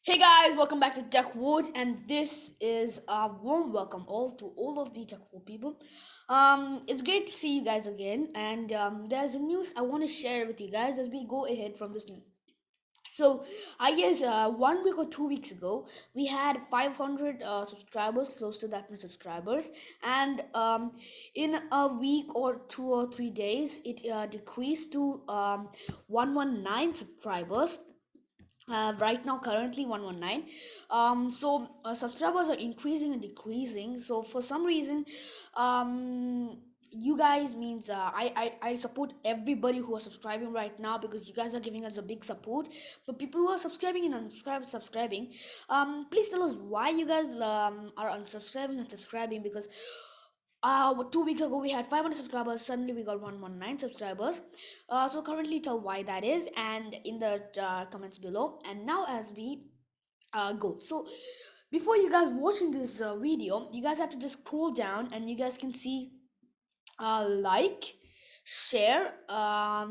Hey guys, welcome back to TechWood, and this is a warm welcome all of the TechWood people. It's great to see you guys again, and there's a news I want to share with you guys as we go ahead from this news. So, I guess 1 week or 2 weeks ago, we had 500 subscribers, close to that many subscribers, and in a week or 2 or 3 days, it decreased to 119 subscribers. Right now currently 119. Subscribers are increasing and decreasing, so for some reason, you guys means I support everybody who are subscribing right now, because you guys are giving us a big support. But people who are subscribing and subscribing, please tell us why you guys are unsubscribing and subscribing, because 2 weeks ago we had 500 subscribers, suddenly we got 119 subscribers. So currently tell why that is, and in the comments below. And now as we go, so before you guys watching this video, you guys have to just scroll down and you guys can see like, share,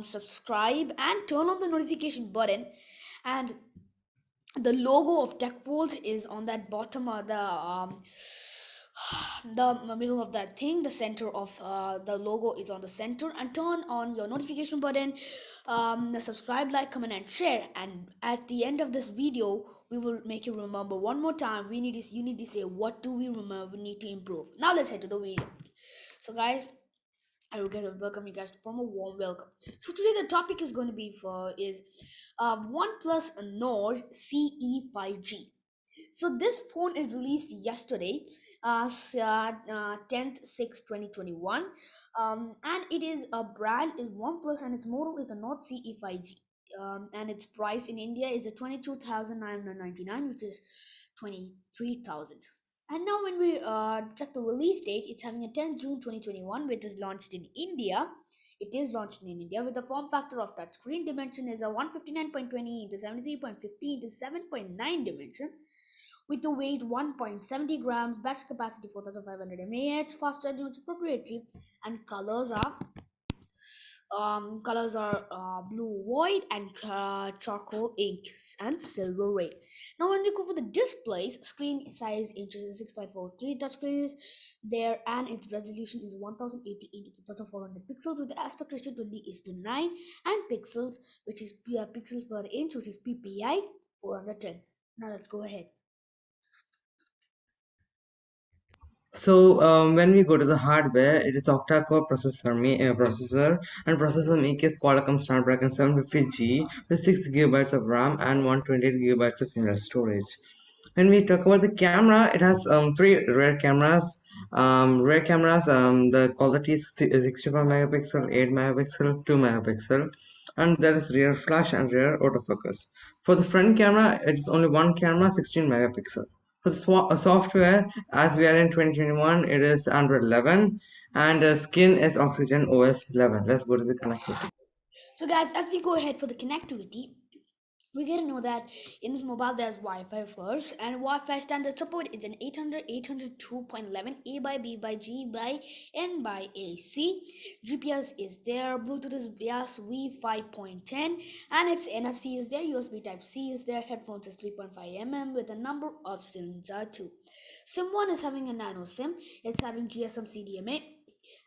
subscribe, and turn on the notification button. And the logo of TechWorld is on that bottom of the middle of that thing. The center of the logo is on the center, and turn on your notification button. Subscribe, like, comment, and share. And at the end of this video, we will make you remember one more time. You need to say, what do we remember we need to improve. Now let's head to the video. So guys, I will get a welcome you guys from a warm welcome. So today the topic is going to be for is OnePlus Nord CE5G. So this phone is released yesterday, 10th 6 2021, and it is a brand is OnePlus, and its model is a Nord CE5G, and its price in India is a 22,999, which is 23,000. And now when we check the release date, it's having a 10th June 2021, which is launched in India. It is launched in India with the form factor of touch screen. Dimension is a 159.20 into 73.50 into 7.9 dimension, with the weight 1.70 grams, battery capacity 4500 mAh, fast charging, which is proprietary, and colors are blue void and charcoal ink and silver ray. Now when we go for the displays, screen size inches is 6.43 touchscreen is there, and its resolution is 1080 into 2400 pixels with the aspect ratio 20 is to 9, and pixels, which is pixels per inch, which is ppi 410. Now let's go ahead. When we go to the hardware, it is octa-core processor, and processor make is Qualcomm Snapdragon 750G with 6 GB of RAM and 128 GB of internal storage. When we talk about the camera, it has three rear cameras. The quality is 65 megapixel, 8 megapixel, 2 megapixel, and there is rear flash and rear autofocus. For the front camera, it is only one camera, 16 megapixel. For the software, as we are in 2021, it is Android 11, and the skin is OxygenOS 11. Let's go to the connectivity. So guys, as we go ahead for the connectivity, we get to know that in this mobile there's Wi-Fi first, and Wi-Fi standard support is an 800 802.11 A by B by G by N by AC. GPS is there, Bluetooth is V 5.10, and its NFC is there, USB Type C is there, headphones is 3.5 with a number of SIMs are 2. SIM 1 is having a nano SIM, it's having GSM CDMA,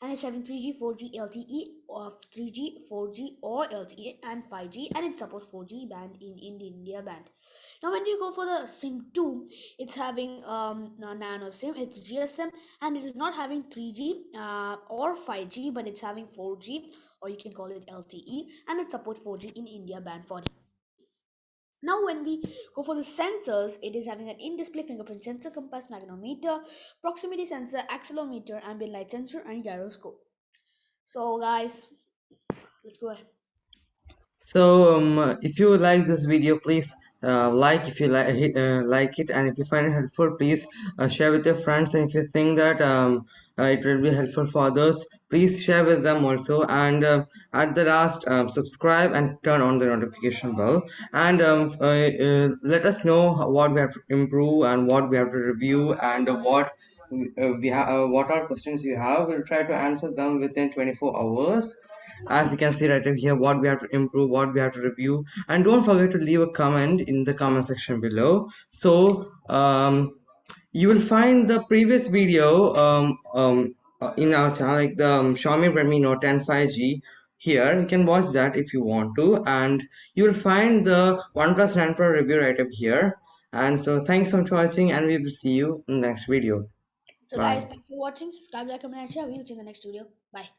and it's having 3G, 4G, LTE, or 3G, 4G, or LTE, and 5G, and it supports 4G band in India band. Now, when you go for the SIM 2, it's having a nano SIM, it's GSM, and it is not having 3G or 5G, but it's having 4G, or you can call it LTE, and it supports 4G in India band 40. Now, when we go for the sensors, it is having an in-display fingerprint sensor, compass, magnetometer, proximity sensor, accelerometer, ambient light sensor, and gyroscope. So, guys, let's go ahead. If you like this video, please like if you like it, and if you find it helpful, please share with your friends. And if you think that it will be helpful for others, please share with them also. And at the last, subscribe and turn on the notification bell. And let us know what we have to improve and what we have to review, and what are questions you have. We'll try to answer them within 24 hours. as you can see right here, what we have to improve, what we have to review. And don't forget to leave a comment in the comment section below. So you will find the previous video in our channel, like the Xiaomi Redmi Note 10 5G. Here you can watch that if you want to, and you will find the OnePlus 9 Pro review right up here. And so thanks so much for watching, and we will see you in the next video. So guys, Bye. thanks for watching. Subscribe, like, comment, and share. We'll see you in the next video. Bye.